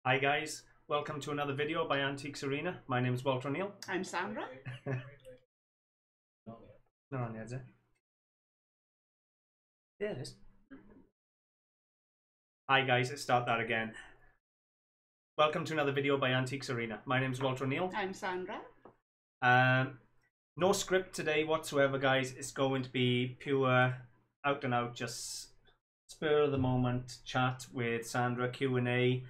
Hi guys, welcome to another video by AntiquesArena. My name is Walter O'Neill. I'm Sandra. Not on yet, is it? There it is. Hi guys, let's start that again. Welcome to another video by AntiquesArena. My name is Walter O'Neill. I'm Sandra. No script today whatsoever, guys. It's going to be pure, out and out, just spur of the moment chat with Sandra, Q&A.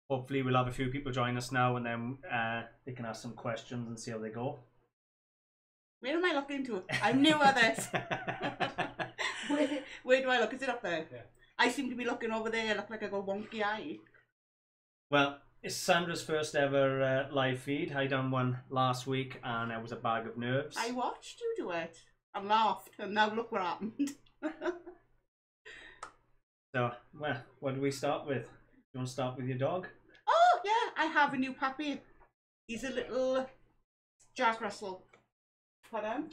Hopefully we'll have a few people join us now, and then they can ask some questions and see how they go. Where am I looking to? I'm new at this. Where do I look? Is it up there? Yeah. I seem to be looking over there. I look like I got a wonky eye. Well, it's Sandra's first ever live feed. I done one last week and it was a bag of nerves. I watched you do it and laughed, and now look what happened. So, well, what do we start with? You want to start with your dog? Oh, yeah, I have a new puppy. He's a little Jack Russell. Pardon?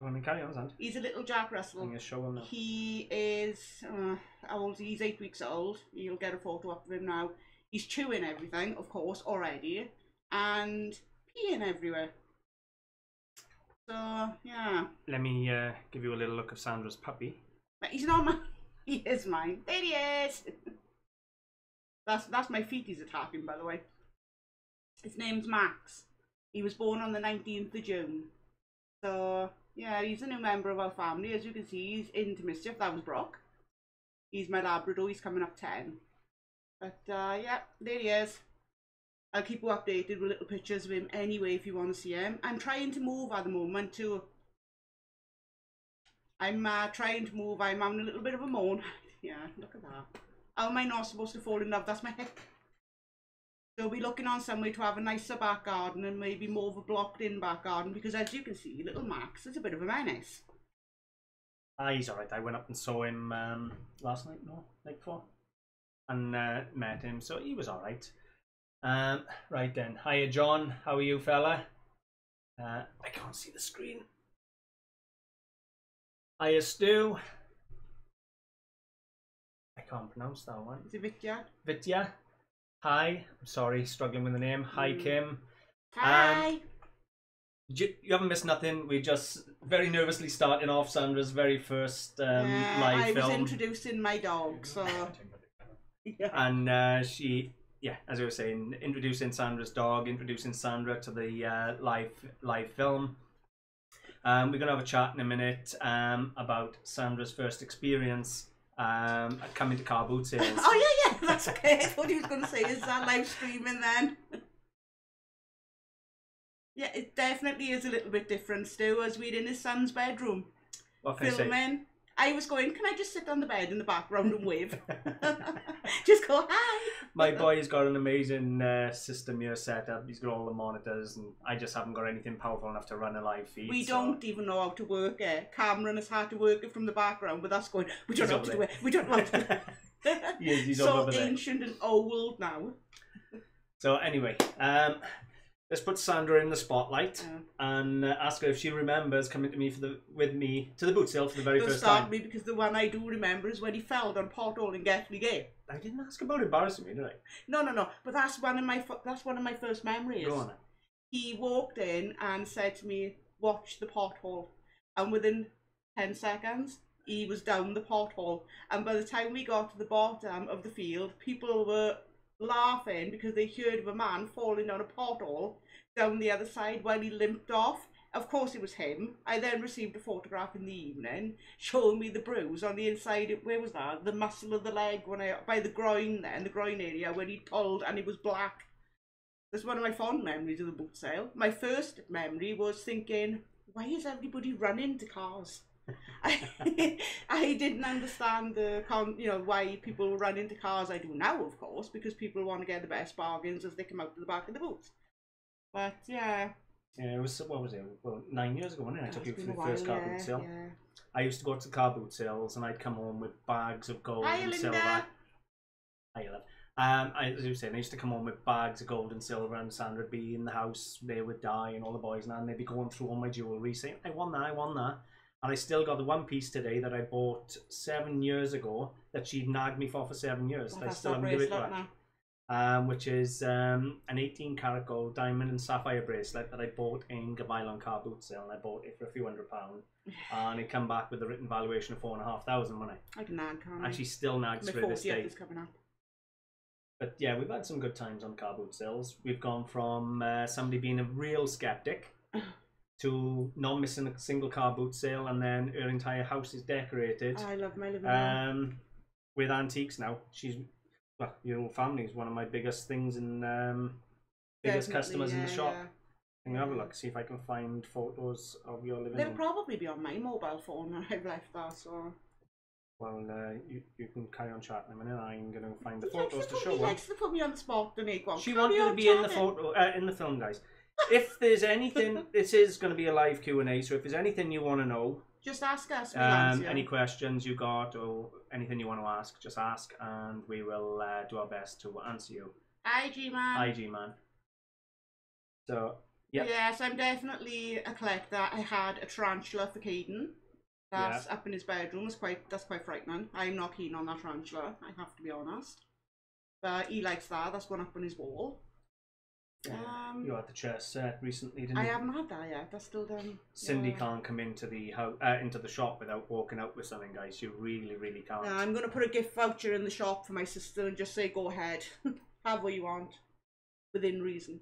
Go on and carry on, Sand. He's a little Jack Russell. I'm going to show him now. He is, how old is he? He's 8 weeks old. You'll get a photo up of him now. He's chewing everything, of course, already. And peeing everywhere. So, yeah. Let me give you a little look of Sandra's puppy. But he's not mine. He is mine. There he is. That's my feet he's attacking, by the way. His name's Max. He was born on the 19th of June. So, yeah, he's a new member of our family. As you can see, he's into mischief. That was Brock. He's my Labrador. He's coming up 10. But, yeah, there he is. I'll keep you updated with little pictures of him anyway if you want to see him. I'm trying to move at the moment too. I'm trying to move. I'm having a little bit of a moan. Yeah, look at that. How am I not supposed to fall in love? That's my hip. So we're looking on somewhere to have a nicer back garden and maybe more of a blocked in back garden, because as you can see, little Max is a bit of a menace. He's alright. I went up and saw him last night, no, night before. And met him, so he was alright. Right then. Hiya John, how are you fella? I can't see the screen. Hiya Stu. I can't pronounce that one. Is it Vitya? Vitya. Hi. I'm sorry, struggling with the name. Hi Kim. Hi. You haven't missed nothing. We just very nervously starting off Sandra's very first live film. I was introducing my dog, so... yeah. And she... yeah, as I was saying, introducing Sandra's dog, introducing Sandra to the live film. We're going to have a chat in a minute about Sandra's first experience coming to car boot sales. Oh, yeah, that's okay. I thought he was going to say, is that live streaming then? Yeah, it definitely is a little bit different, Stu, as we're in his son's bedroom. What can filming. I say? I was going, can I just sit on the bed in the background and wave? Just go, hi. My boy's got an amazing system here set up. He's got all the monitors, and I just haven't got anything powerful enough to run a live feed. We don't even know how to work it. Cameron has had to work it from the background, but that's going, we don't know how to do it. We don't know how to do it. He's so ancient and old now. So anyway, let's put Sandra in the spotlight and ask her if she remembers coming to me with me to the boot sale for the very first time. Me, because the one I do remember is when he fell down pothole in Gatley Gate. I didn't ask about embarrassing me, did I? No. But that's one of my first memories. Go on. He walked in and said to me, "Watch the pothole," and within 10 seconds he was down the pothole. And by the time we got to the bottom of the field, people were laughing because they heard of a man falling down a pothole down the other side while he limped off. Of course it was him. I then received a photograph in the evening showing me the bruise on the inside. Where was that? The muscle of the leg by the groin there, in the groin area where he pulled, and it was black. That's one of my fond memories of the boot sale. My first memory was thinking, why is everybody running to cars? I didn't understand why people run into cars. I do now, of course, because people want to get the best bargains as they come out to the back of the booth. But yeah. Yeah, it was, what was it? Well, 9 years ago, wasn't it? I took you for the first car boot sale. Yeah. I used to go to the car boot sales and I'd come home with bags of gold and silver. Hi, love. As you were saying, I used to come home with bags of gold and silver, and Sandra would be in the house there with Di and all the boys, and they'd be going through all my jewellery saying, I won that. And I still got the one piece today that I bought 7 years ago that she'd nagged me for 7 years. Well, I still haven't given it to her. Which is an 18 karat gold diamond and sapphire bracelet that I bought in Gavilan car boot sale, and I bought it for a few £100, and it come back with a written valuation of 4,500, wasn't it? I can nag, can't I? And she still nags for this day. Is coming up. But yeah, we've had some good times on car boot sales. We've gone from somebody being a real skeptic to not missing a single car boot sale, and then her entire house is decorated. I love my living room. With antiques now. She's, well, your own family is one of my biggest things in biggest customers in the shop. I'm gonna have a look, see if I can find photos of your living room. They'll probably be on my mobile phone when I've left that, so. Well, you can carry on chatting a minute. I'm gonna find the photos to show them. He likes to put me on the spot, doesn't he? She wanted to be in the photo, in the film, guys. If there's anything, this is going to be a live Q&A, so if there's anything you want to know, just ask us. Any questions you got or anything you want to ask, just ask, and we will do our best to answer you. Hi, G-Man. Hi, G-Man. So, yeah. Yes, I'm definitely a collector. I had a tarantula for Caden. That's up in his bedroom. That's quite frightening. I'm not keen on that tarantula, I have to be honest. But he likes that. That's gone up on his wall. You had the chair set recently, didn't you? I haven't had that yet. That's still done. Cindy can't come into the shop without walking out with something, guys. You really, really can't. No, I'm going to put a gift voucher in the shop for my sister and just say, go ahead. Have what you want. Within reason.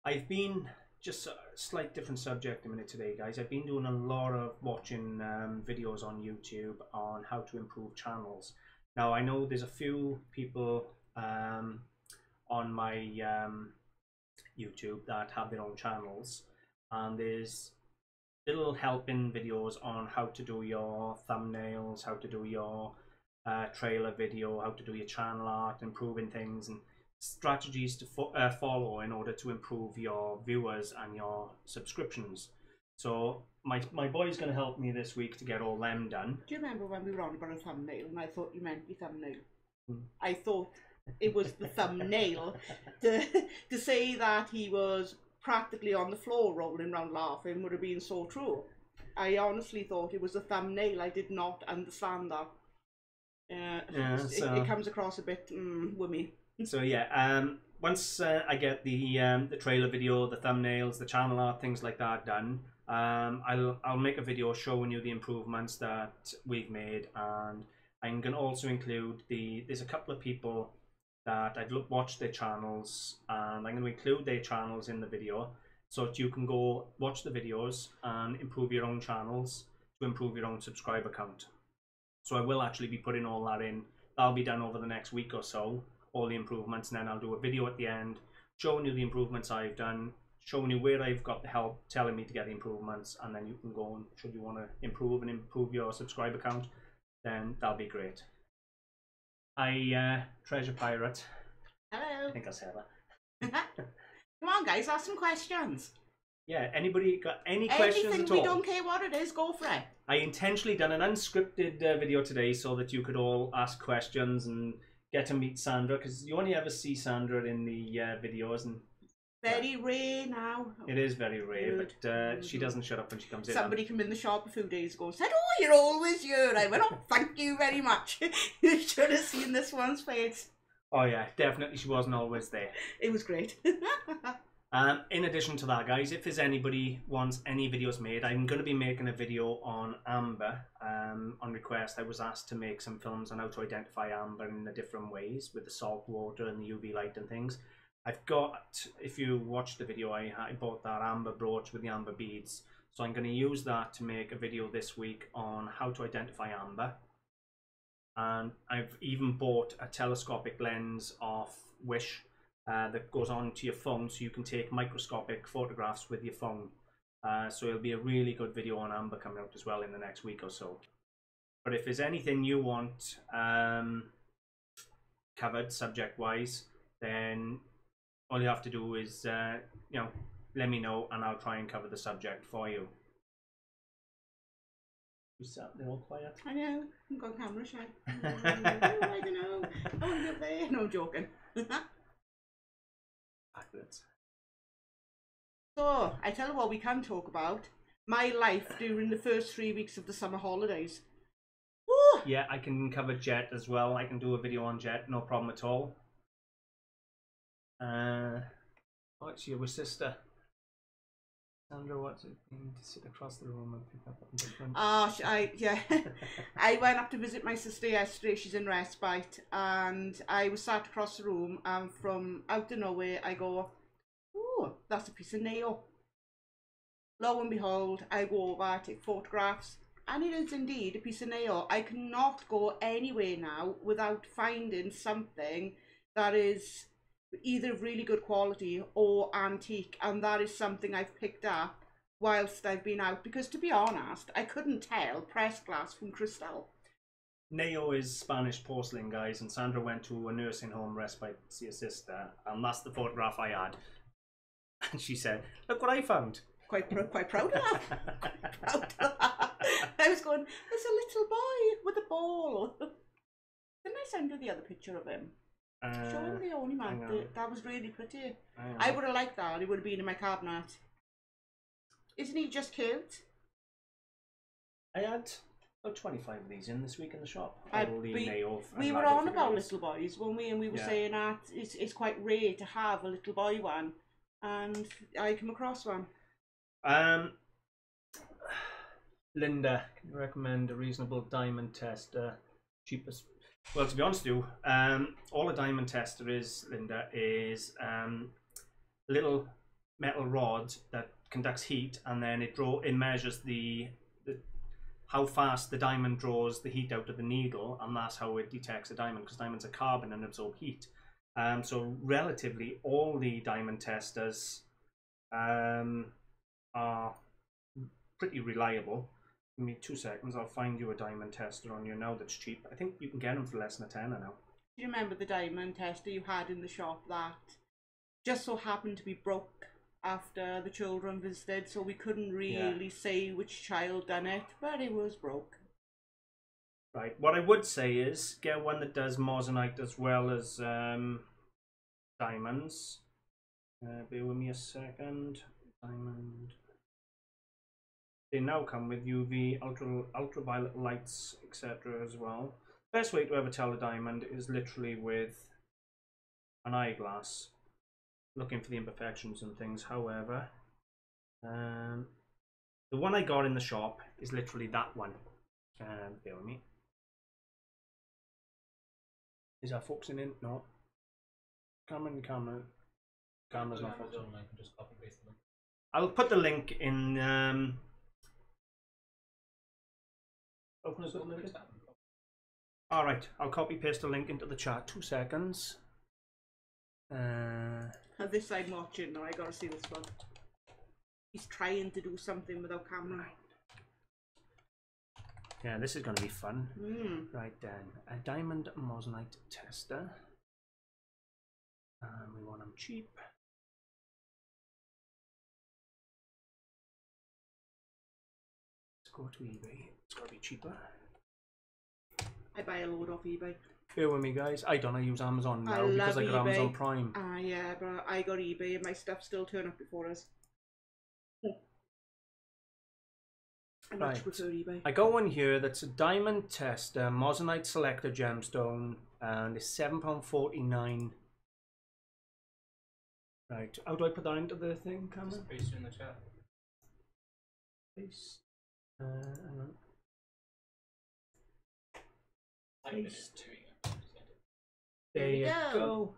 I've been, just a slight different subject a minute today, guys. I've been doing a lot of watching videos on YouTube on how to improve channels. Now, I know there's a few people on my YouTube that have their own channels, and there's little helping videos on how to do your thumbnails, how to do your trailer video, how to do your channel art, improving things and strategies to follow in order to improve your viewers and your subscriptions. So my boy's going to help me this week to get all them done. Do you remember when we were on about a thumbnail and I thought you meant your thumbnail? I thought it was the thumbnail to say that he was practically on the floor rolling around laughing would have been so true. I honestly thought it was the thumbnail. I did not understand that. It comes across a bit woomy. So yeah, once I get the trailer video, the thumbnails, the channel art, things like that done, I'll make a video showing you the improvements that we've made, and I'm going to also include there's a couple of people that I've watched their channels, and I'm going to include their channels in the video so that you can go watch the videos and improve your own channels to improve your own subscriber count. So I will actually be putting all that in. That'll be done over the next week or so, all the improvements, and then I'll do a video at the end showing you the improvements I've done, showing you where I've got the help telling me to get the improvements, and then you can go and, should you want to improve your subscriber count, then that'll be great. Treasure Pirate. Hello. I think I said that. Come on, guys, ask some questions. Yeah, anybody got any questions Anything, at all? we don't care what it is, go for it. I intentionally done an unscripted video today so that you could all ask questions and get to meet Sandra, because you only ever see Sandra in the videos, and very rare now. It is very rare, but she doesn't shut up when she comes in. Somebody came in the shop a few days ago and said, "Oh, you're always here." I went, "Oh, thank you very much." You should have seen this one's face. Oh yeah, definitely she wasn't always there. It was great. In addition to that, guys, if there's anybody wants any videos made, I'm going to be making a video on amber. On request, I was asked to make some films on how to identify amber in the different ways with the salt water and the UV light and things. I've got, if you watch the video, I bought that amber brooch with the amber beads. So I'm going to use that to make a video this week on how to identify amber. And I've even bought a telescopic lens off Wish that goes onto your phone, so you can take microscopic photographs with your phone. So it'll be a really good video on amber coming out as well in the next week or so. But if there's anything you want covered subject-wise, then all you have to do is, let me know, and I'll try and cover the subject for you. You sat there all quiet. I know. I'm going camera shy. I don't know. I want to get there. No, I'm joking. Backwards. So, I tell you what we can talk about. my life during the first 3 weeks of the summer holidays. Woo! Yeah, I can cover Jet as well. I can do a video on Jet, no problem at all. Oh, it's your sister. Sandra, what's it mean to sit across the room and pick up on different? Yeah. I went up to visit my sister yesterday. She's in respite, and I was sat across the room, and from out of nowhere, I go, "Oh, that's a piece of nail." Lo and behold, I go over, take photographs, and it is indeed a piece of nail. I cannot go anywhere now without finding something that is either really good quality or antique, and that is something I've picked up whilst I've been out, because to be honest, I couldn't tell pressed glass from crystal. Neo is Spanish porcelain, guys, and Sandra went to a nursing home respite to see her sister, and that's the photograph I had. And she said, "Look what I found." Quite proud of that. I was going, there's a little boy with a ball. Didn't I send you the other picture of him? Show him the only man. That was really pretty. I would have liked that. It would have been in my cabinet. Isn't he just cute? I had about 25 of these in this week in the shop. We were on about little boys, weren't we? And we were saying that it's quite rare to have a little boy one. And I came across one. Linda, can you recommend a reasonable diamond tester? Cheapest? Well, to be honest with you, all a diamond tester is, Linda, is a little metal rod that conducts heat, and then it measures how fast the diamond draws the heat out of the needle, and that's how it detects a diamond, because diamonds are carbon and absorb heat. So relatively all the diamond testers are pretty reliable. Give me 2 seconds, I'll find you a diamond tester on you now that's cheap. I think you can get them for less than a tenner now. Do you remember the diamond tester you had in the shop that just so happened to be broke after the children visited, so we couldn't really say which child done it, but it was broke. Right, what I would say is get one that does moissanite as well as diamonds. Bear with me a second. Diamond. They now come with UV, ultraviolet lights, etc. as well. Best way to ever tell a diamond is literally with an eyeglass, looking for the imperfections and things. However, the one I got in the shop is literally that one. Bear with me. Is that focusing in? No. Camera's not focusing. I can just copy paste the link. I'll put the link in. Open as well. All right, I'll copy paste the link into the chat. 2 seconds. This I'm watching now. I gotta see this one. He's trying to do something without camera. Yeah, this is going to be fun. Right then, a diamond moissanite tester. We want them cheap. Let's go to eBay. It's got to be cheaper. I buy a load off eBay. Bear with me, guys. I don't. I use Amazon now because I got eBay. Amazon Prime. Yeah, but I got eBay and my stuff still turn up before us. I much prefer eBay. I got one here that's a diamond tester, moissanite selector gemstone, and it's £7.49. Right, how do I put that into the thing, Cameron? Just paste it in the chat. Paste. Hang on. Paste. There you go.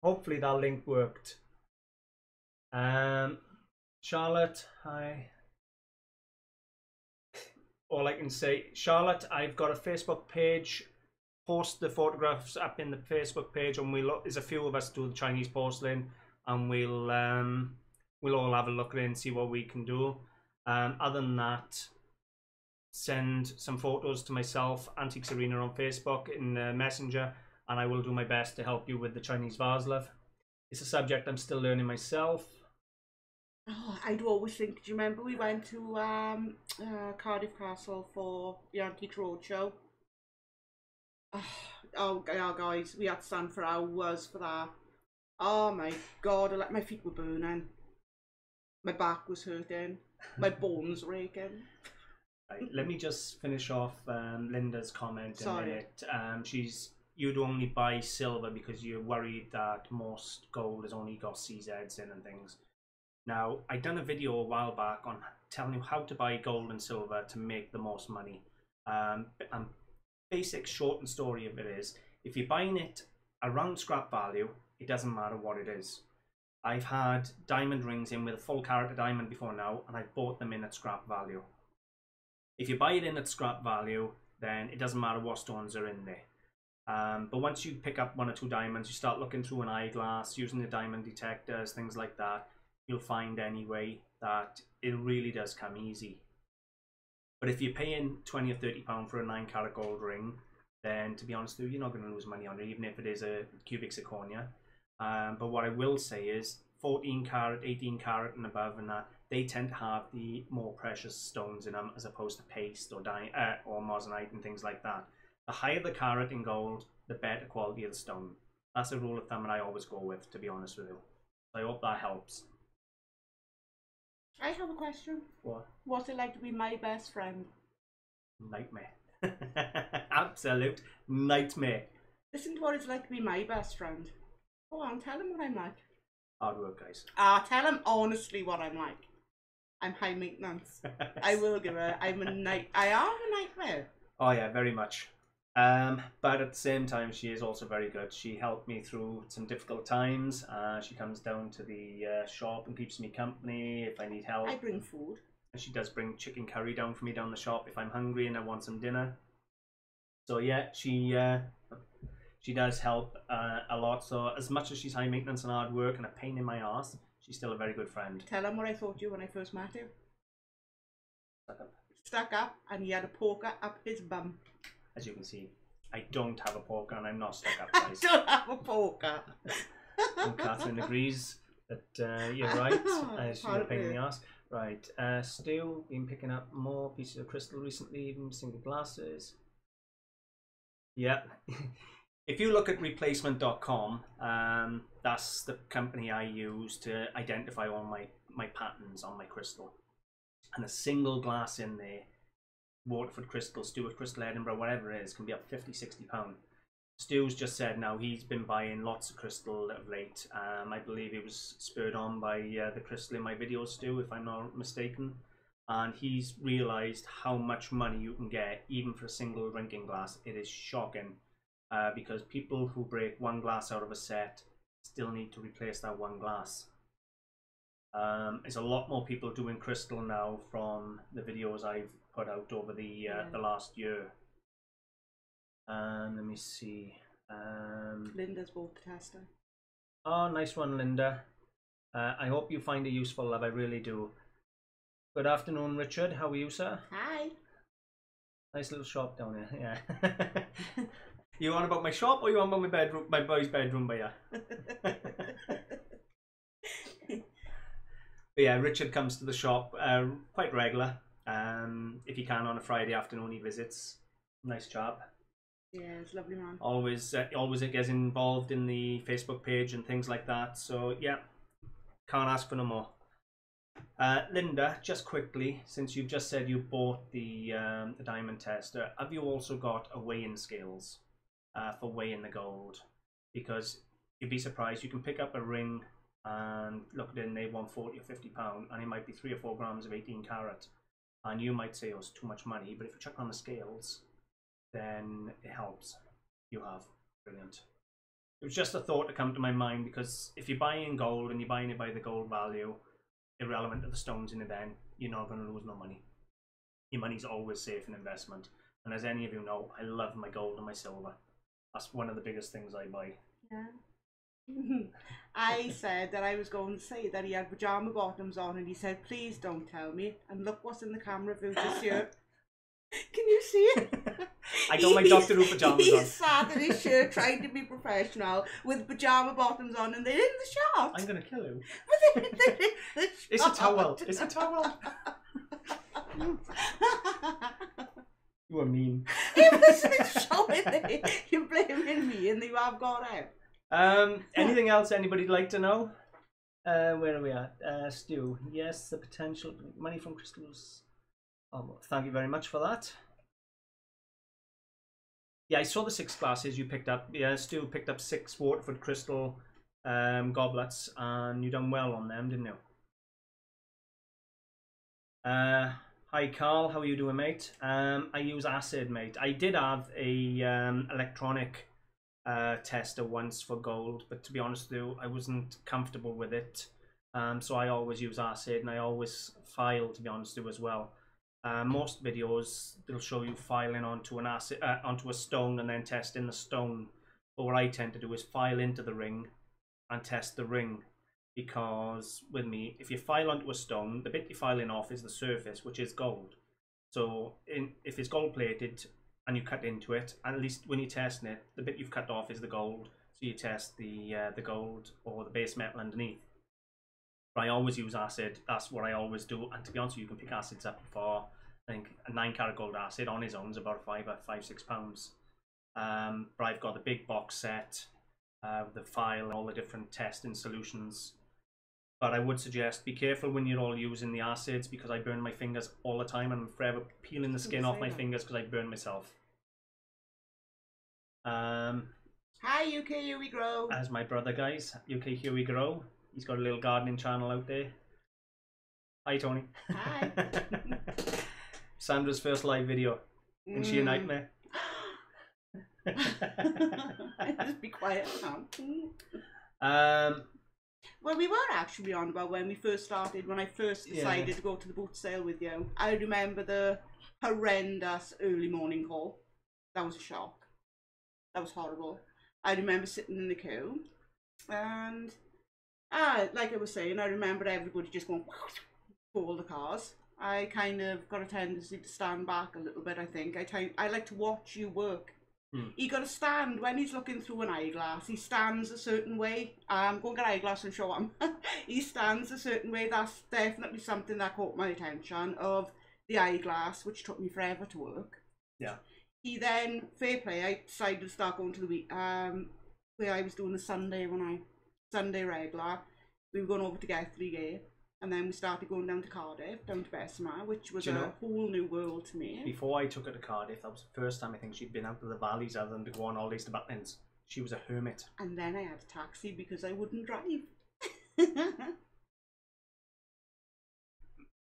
Hopefully that link worked. Charlotte, hi. All I can say, Charlotte, I've got a Facebook page. Post the photographs up in the Facebook page, and there's a few of us do the Chinese porcelain, and we'll all have a look at it and see what we can do. Other than that, send some photos to myself, AntiquesArena on Facebook in Messenger, and I will do my best to help you with the Chinese vase, love. It's a subject I'm still learning myself. Oh, I do always think, do you remember we went to Cardiff Castle for the Antique Roadshow? Oh, guys, we had to stand for hours for that. Oh my god, my feet were burning. My back was hurting. My bones were aching. Right, let me just finish off Linda's comment in a Sorry. minute. You'd only buy silver because you're worried that most gold has only got CZs in and things. Now, I done a video a while back on telling you how to buy gold and silver to make the most money. Basic short and story of it is, if you're buying it around scrap value, it doesn't matter what it is. I've had diamond rings in with a full carat of diamond before now, and I've bought them in at scrap value. If you buy it in at scrap value, then it doesn't matter what stones are in there. But once you pick up 1 or 2 diamonds, you start looking through an eyeglass, using the diamond detectors, things like that, you'll find anyway that it really does come easy. But if you're paying 20 or 30 pound for a 9 carat gold ring, then to be honest with you, you're not going to lose money on it, even if it is a cubic zirconia. But what I will say is 14 carat, 18 carat and above, and that they tend to have the more precious stones in them as opposed to paste or moissanite and things like that. The higher the carat in gold, the better quality of the stone. That's a rule of thumb that I always go with, to be honest with you. I hope that helps. I have a question. What? What's it like to be my best friend? Nightmare. Absolute nightmare. Listen to what it's like to be my best friend. Go on, tell him what I'm like. Hard work, guys. Tell him honestly what I'm like. I'm high maintenance. I will give her. I am a nightmare. Oh yeah, very much. But at the same time, she is also very good. She helped me through some difficult times. She comes down to the shop and keeps me company if I need help. I bring food. And she does bring chicken curry down for me down the shop if I'm hungry and I want some dinner. So yeah, she does help a lot. So as much as she's high maintenance and hard work and a pain in my arse, she's still a very good friend. Tell him what I thought you when I first met you. Stuck up. Stuck up, and he had a poker up his bum. As you can see, I don't have a poker and I'm not stuck up, I guys. don't have a poker. And Catherine agrees that you're right. She's a pain in the arse. Right, Stu, been picking up more pieces of crystal recently, even single glasses. Yeah. If you look at replacement.com, that's the company I use to identify all my patterns on my crystal. And a single glass in there, Waterford crystal, Stewart crystal, Edinburgh, whatever it is, can be up 50, 60 pound. Stu's just said now he's been buying lots of crystal of late. I believe it was spurred on by the crystal in my video, Stu, if I'm not mistaken. And he's realised how much money you can get even for a single drinking glass. It is shocking because people who break 1 glass out of a set still need to replace that 1 glass. There's a lot more people doing crystal now from the videos I've put out over the last year. Let me see. Linda's bought the tester. Oh, nice one, Linda. I hope you find it useful, love. I really do. Good afternoon, Richard. How are you, sir? Hi. Nice little shop down here. Yeah. You on about my shop or you on about my bedroom, my boy's bedroom, by ya? But yeah, Richard comes to the shop quite regular. If he can on a Friday afternoon, he visits. Nice chap. Yeah, it's a lovely man. Always gets involved in the Facebook page and things like that. So yeah, can't ask for no more. Linda, just quickly, since you've just said you bought the diamond tester, have you also got a weighing scales for weighing the gold? Because you'd be surprised, you can pick up a ring and look at it and they want 40 or 50 pound, and it might be 3 or 4 grams of 18 carat, and you might say, oh, it's too much money. But if you check on the scales, then it helps. You have. Brilliant. It was just a thought to come to my mind, because if you're buying gold and you're buying it by the gold value, irrelevant of the stones in it, then you're not going to lose no money. Your money's always safe in investment. And as any of you know, I love my gold and my silver. That's one of the biggest things I buy. Yeah. I said that I was going to say that he had pajama bottoms on, and he said, please don't tell me. And look what's in the camera view this year. Can you see it? I got my Doctor Who pajamas on. He's sat in his shirt trying to be professional with pajama bottoms on, and they're in the shot. I'm going to kill him. But they're in the It's a shot. towel. It's a towel. You are mean. If this is showing it, you're blaming me, and you have got out. Anything else anybody'd like to know? Where are we at? Stu. Yes, the potential money from crystals. Oh, well, thank you very much for that. Yeah, I saw the 6 glasses you picked up. Yeah, Stu picked up 6 Waterford crystal goblets, and you done well on them, didn't you? Hi Carl, how are you doing, mate? I use acid, mate. I did have a electronic tester once for gold, but to be honest with you, I wasn't comfortable with it. So I always use acid, and I always file, to be honest with you, as well. Most videos they'll show you filing onto an acid, onto a stone, and then testing the stone. But what I tend to do is file into the ring and test the ring, because with me, if you file onto a stone, the bit you're filing off is the surface, which is gold. So if it's gold plated and you cut into it, at least when you're testing it, the bit you've cut off is the gold. So you test the gold or the base metal underneath. But I always use acid. That's what I always do. And to be honest, you can pick acids up for, I think, a 9-carat gold acid on his own is about £5-6. But I've got the big box set, the file, and all the different testing solutions. But I would suggest be careful when you're all using the acids, because I burn my fingers all the time, and I'm forever peeling the skin off my fingers because I burn myself. Hi UK, here we grow. As my brother, guys, UK Here We Grow. He's got a little gardening channel out there. Hi Tony. Hi. Sandra's first live video. Isn't she a nightmare? Just be quiet now. Well, we were actually on about when we first started, when I first decided to go to the boot sale with you. I remember the horrendous early morning call. That was a shock. That was horrible. I remember sitting in the queue, and like I was saying, I remember everybody just going for all the cars. I kind of got a tendency to stand back a little bit, I think. I like to watch you work. He got to stand when he's looking through an eyeglass. He stands a certain way. Go and get eyeglass and show him. He stands a certain way. That's definitely something that caught my attention, of the eyeglass, which took me forever to work. Yeah. He then, fair play, I decided to start going to the week, where I was doing the Sunday Sunday regular. We were going over to Guthrie Gate. And then we started going down to Cardiff, down to Bessemer, which was a whole new world to me. Before I took her to Cardiff, that was the first time I think she'd been out of the valleys other than to go on holidays to Butlins. She was a hermit. And then I had a taxi because I wouldn't drive.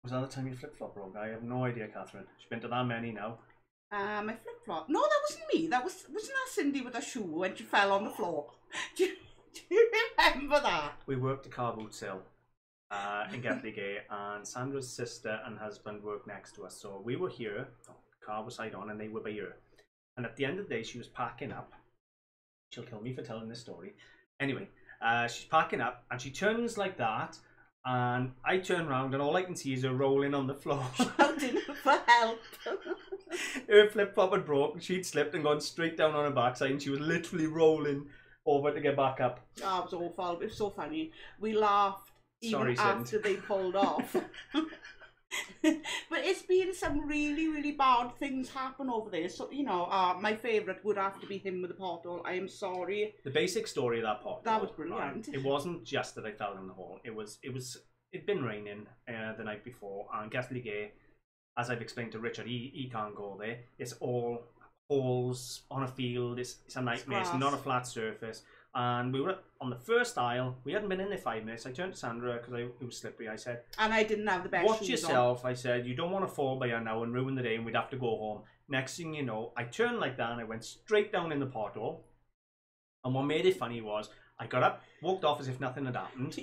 Was that the time you flip-flop broke? I have no idea, Catherine. She's been to that many now. My flip-flop? No, that wasn't me. Wasn't that Cindy with her shoe when she fell on the floor? Do you remember that? We worked a car boot sale. In Guthrie Gate, and Sandra's sister and husband worked next to us, so we were here, the car was side on, and they were by here. And at the end of the day, she was packing up. She'll kill me for telling this story. Anyway, she's packing up, and she turns like that, and I turn around, and all I can see is her rolling on the floor, shouting for help. Her flip-flop had broken, she'd slipped and gone straight down on her backside, and she was literally rolling over to get back up. Oh, it was awful. It was so funny. We laughed even after they pulled off. But it's been some really, really bad things happen over there. So, you know, my favourite would have to be him with the pothole. I am sorry. The basic story of that pothole. That was brilliant. It wasn't just that I fell in the hole. It'd been raining the night before, and Guthrie Gate, as I've explained to Richard, he can't go there. It's all holes on a field. It's a nightmare. It's not a flat surface. And we were on the first aisle. We hadn't been in there 5 minutes. I turned to Sandra because it was slippery. I said, and I didn't have the best watch yourself. I said, you don't want to fall by her now and ruin the day, and we'd have to go home. Next thing you know, I turned like that and I went straight down in the pothole. And what made it funny was I got up, walked off as if nothing had happened.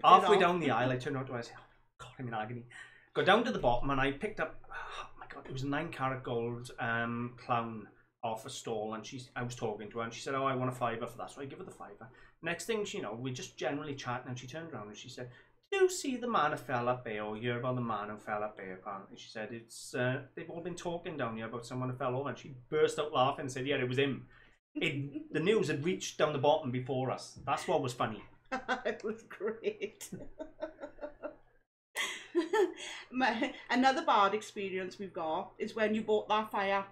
Halfway down the aisle, I turned around to her and I said, oh God, I'm in agony. Got down to the bottom and I picked up, oh my God, it was a 9-carat gold clown off a stall, and I was talking to her and she said, oh, I want a £5 for that, so I give her the £5. Next thing you know, we're just generally chatting, and she turned around and she said, did you see the man who fell up there, or hear about the man who fell up there? Apparently she said, it's they've all been talking down here about someone who fell over, and she burst out laughing and said, yeah, it was him. The news had reached down the bottom before us. That's what was funny. It was great. Another bad experience we've got is when you bought that fire.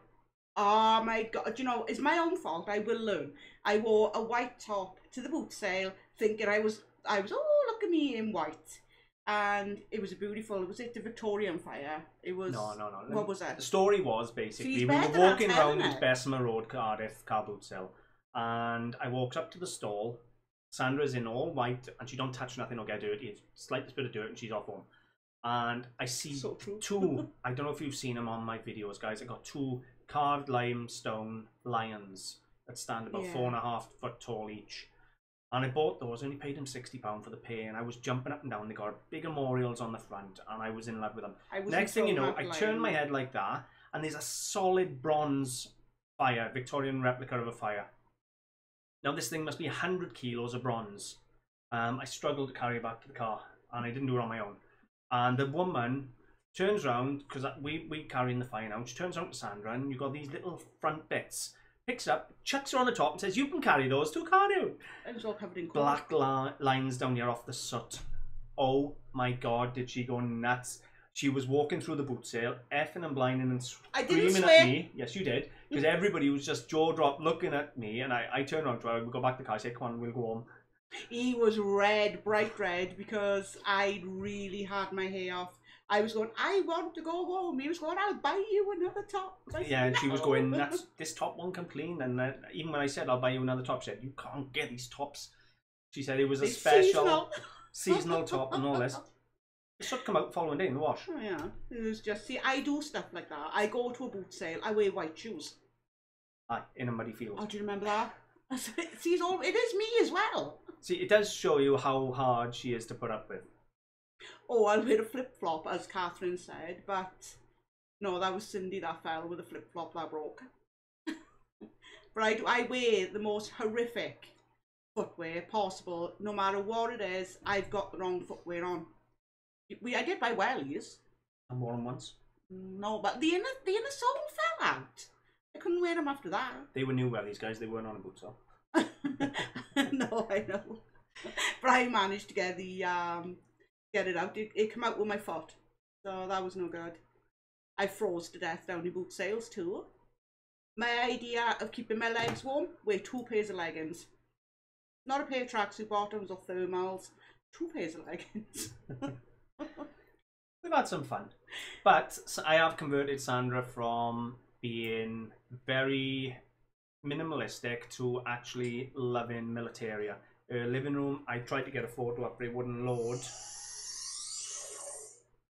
Oh my God, you know, it's my own fault. I will learn. I wore a white top to the boot sale thinking I was, oh, look of me in white, and it was beautiful. Was it the Victorian fire? It was. No. What was it? The story was basically See, we it's were better than walking telling around it. Bessemer Road, Cardiff, car boot sale, and I walked up to the stall. Sandra's in all white, and she don't touch nothing or get dirty. It's slightest bit of dirt, and she's off home. And I see So true. two. I don't know if you've seen them on my videos, guys. I got two carved limestone lions that stand about 4.5 foot tall each. And I bought those. Only paid them £60 for the pair, and I was jumping up and down. They got big memorials on the front, and I was in love with them. Next thing you know, I turn my head like that, and there's a solid bronze fire, Victorian replica of a fire. Now this thing must be 100 kilos of bronze. I struggled to carry it back to the car, and I didn't do it on my own. And the woman turns around, because we carrying the fire now, she turns around to Sandra, and you've got these little front bits. Picks up, chucks her on the top, and says, "You can carry those too, can't you?" It was all covered in black lines down here off the soot. Oh my God, did she go nuts? She was walking through the boot sale, effing and blinding and screaming at me. Yes, you did. Because everybody was just jaw dropped looking at me, and I turned around to her, we go back to the car, I said, "Come on, we'll go home." He was red, bright red, because I'd really had my hair off. I was going, "I want to go home." He was going, "I'll buy you another top." Yeah, and she was going, "This top won't come clean." And even when I said, "I'll buy you another top," she said, "You can't get these tops." She said it was a special seasonal top and all this. It should come out following day in the wash. Oh yeah, it was just, see, I do stuff like that. I go to a boot sale, I wear white shoes. Aye, in a muddy field. Oh, do you remember that? See, it is me as well. See, it does show you how hard she is to put up with. Oh, I'll wear a flip-flop, as Catherine said, but no, that was Cindy that fell with a flip-flop that broke. But I wear the most horrific footwear possible. No matter what it is, I've got the wrong footwear on. I did buy wellies. I wore them once. No, but the inner sole fell out. I couldn't wear them after that. They were new wellies, guys. They weren't on a boot sole. No, I know. But I managed to get the get it out. It came out with my foot, so that was no good. I froze to death down in boot sales too. My idea of keeping my legs warm: wear 2 pairs of leggings. Not a pair of tracksuit bottoms or thermals. 2 pairs of leggings. We've had some fun, but I have converted Sandra from being very minimalistic to actually loving militaria. Her living room, I tried to get a photo up, but it wouldn't load.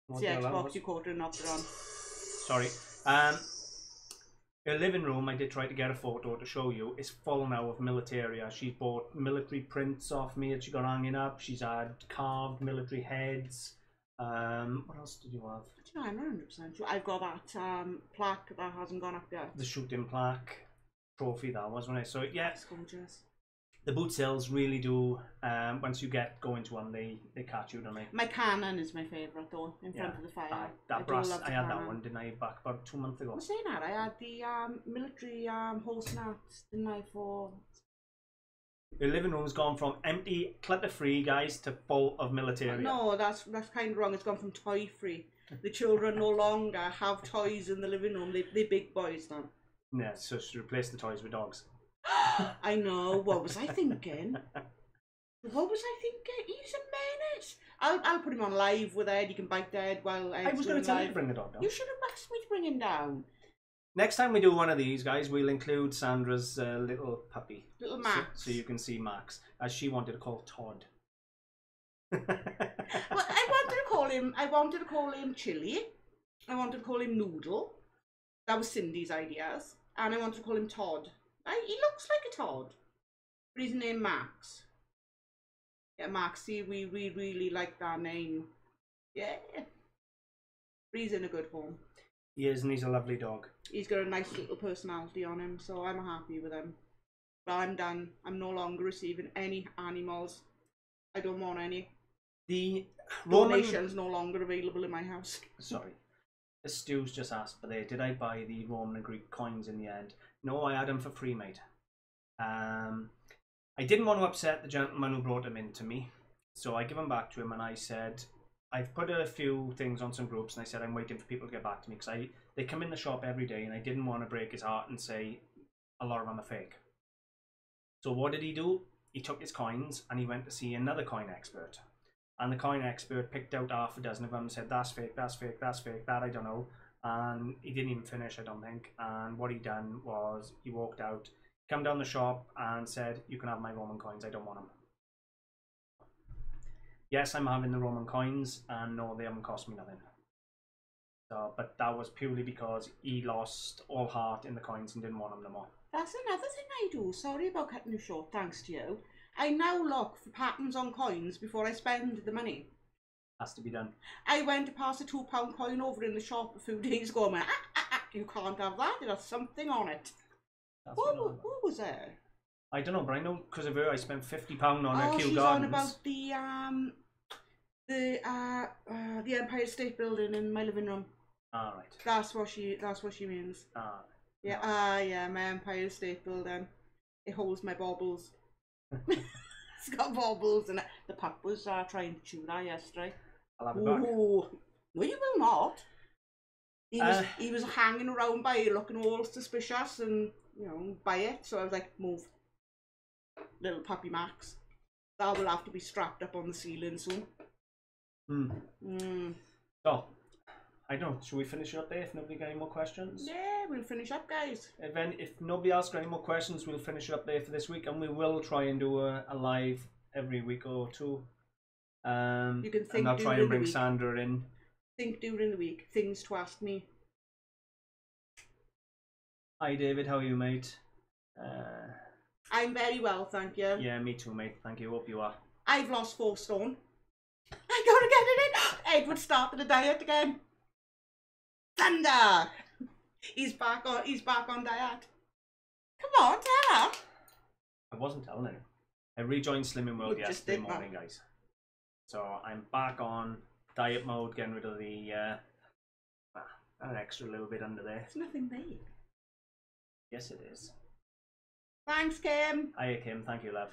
It's the Xbox you caught and knocked it on. Sorry. Her living room, I did try to get a photo to show you, is full now of militaria. She's bought military prints off me that she got hanging up. She's had carved military heads. What else did you have? Yeah, I'm not 100% sure. I've got that plaque that hasn't gone up yet. The shooting plaque trophy, that was, wasn't it? So yeah, it's gorgeous. The boot sales really do. Once you get going to one, they catch you, don't they? My cannon is my favourite though, in front of the fire. That brass, I had that one, didn't I? Back about 2 months ago. I'm saying that I had the military horse nuts, didn't I? For your living room's gone from empty, clutter-free, guys, to full of military. No, that's kind of wrong. It's gone from toy-free. The children no longer have toys in the living room. They're big boys now. Yeah, so she replaced the toys with dogs. I know. What was I thinking? What was I thinking? He's a menace. I'll put him on live with Ed. He can bite Ed while I was going to tell you to bring the dog down. You should have asked me to bring him down. Next time we do one of these, guys, we'll include Sandra's little puppy. Little Max. So you can see Max, as she wanted to call Todd. Well, I wanted to call him Chili. I wanted to call him Noodle. That was Cindy's ideas. And I wanted to call him Todd. He looks like a Todd. But he's named Max. Yeah, Maxie, we really like that name. Yeah. But he's in a good home. He is, and he's a lovely dog. He's got a nice little personality on him, so I'm happy with him. But I'm done. I'm no longer receiving any animals. I don't want any. The donation's no longer available in my house. Sorry. The Stu's just asked, but did I buy the Roman and Greek coins in the end? No, I had them for free, mate. I didn't want to upset the gentleman who brought them in to me, so I give them back to him, and I said, I've put a few things on some groups, and I said I'm waiting for people to get back to me, because they come in the shop every day, and I didn't want to break his heart and say a lot of them are fake. So what did he do? He took his coins, and he went to see another coin expert. And the coin expert picked out half a dozen of them and said, that's fake, that's fake, that's fake, that I don't know. And he didn't even finish, I don't think. And what he done was he walked out, come down the shop and said, you can have my Roman coins, I don't want them. Yes, I'm having the Roman coins, and no, they haven't cost me nothing. So, but that was purely because he lost all heart in the coins and didn't want them no more. That's another thing I do. Sorry about cutting you short, thanks to you. I now look for patterns on coins before I spend the money. Has to be done. I went to pass a £2 coin over in the shop a few days ago and went, you can't have that, it has something on it. Who was there? I don't know, but I know because of her I spent £50 on her Kew she's Gardens. On about the Empire State Building in my living room. Ah, right. That's what she means. Ah. Yeah, yeah, my Empire State Building. It holds my baubles. It's got baubles in it. The pup was trying to chew that yesterday. I'll have it back. No, you will not. He was hanging around by it, looking all suspicious and, you know, by it. So I was like, move. Little puppy Max. That will have to be strapped up on the ceiling soon. So, I don't know, should we finish it up there if nobody got any more questions? Yeah, we'll finish up, guys. If nobody else got any more questions, we'll finish it up there for this week, and we will try and do a live every week or two. You can think and I'll try and bring Sandra in. Think during the week, things to ask me. Hi David, how are you, mate? I'm very well, thank you. Yeah, me too, mate. Thank you. Hope you are. I've lost 4 stone. I gotta get it in. Edward started a diet again. Thunder! He's back on diet. Come on, tell her. I wasn't telling him. I rejoined Slimming World yesterday morning, guys. So I'm back on diet mode, getting rid of the an extra little bit under there. There's nothing there. Yes, it is. Thanks, Kim. Hiya, Kim. Thank you, love.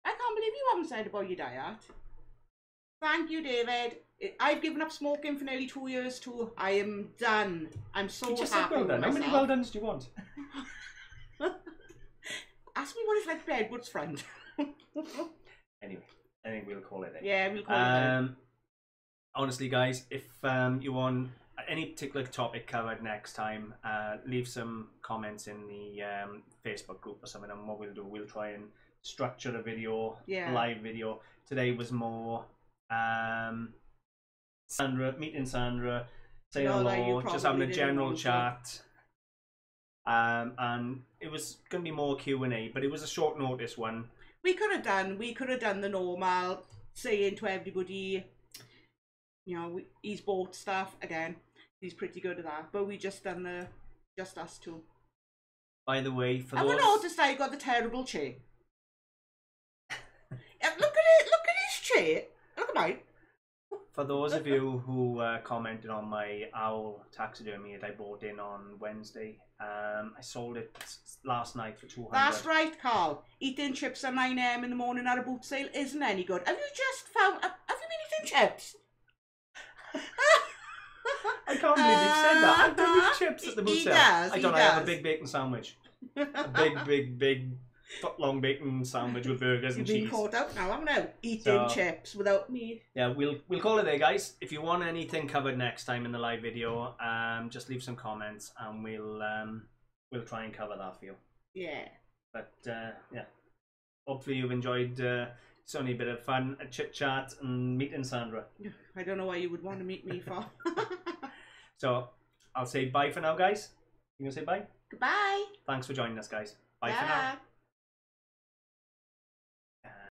I can't believe you haven't said about your diet. Thank you, David. I've given up smoking for nearly 2 years too. I am done. I'm so happy with myself. How many well dones do you want? Ask me what it's like to be Edward's friend. Anyway, I think we'll call it in. Yeah, we'll call it in. Honestly, guys, if you want any particular topic covered next time, leave some comments in the Facebook group or something, and what we'll do, we'll try and structure a video, live video. Today was more Sandra, meeting Sandra, saying hello, just having a general chat. And it was going to be more Q&A, but it was a short notice one. We could have done the normal, saying to everybody, you know, he's bought stuff again. He's pretty good at that, but we just done the just us two. By the way, for those... I noticed I got the terrible chair. Look at it! Look at his chair. Look at mine. For those of you who commented on my owl taxidermy that I bought in on Wednesday, I sold it last night for $200. That's right, Carl. Eating chips at 9 AM in the morning at a boot sale isn't any good. Have you just found? Have you been eating chips? I can't believe you've said that. I don't eat chips at the boot sale. I don't. I have a big bacon sandwich. A big foot-long bacon sandwich with burgers and cheese. You've been caught out now, haven't you? Eating chips without me. Yeah, we'll call it there, guys. If you want anything covered next time in the live video, just leave some comments and we'll try and cover that for you. Yeah. But yeah, hopefully you've enjoyed. It's only a bit of fun, a chit chat, and meeting Sandra. I don't know why you would want to meet me for. So I'll say bye for now, guys. You gonna say bye? Goodbye. Thanks for joining us, guys. Bye for now.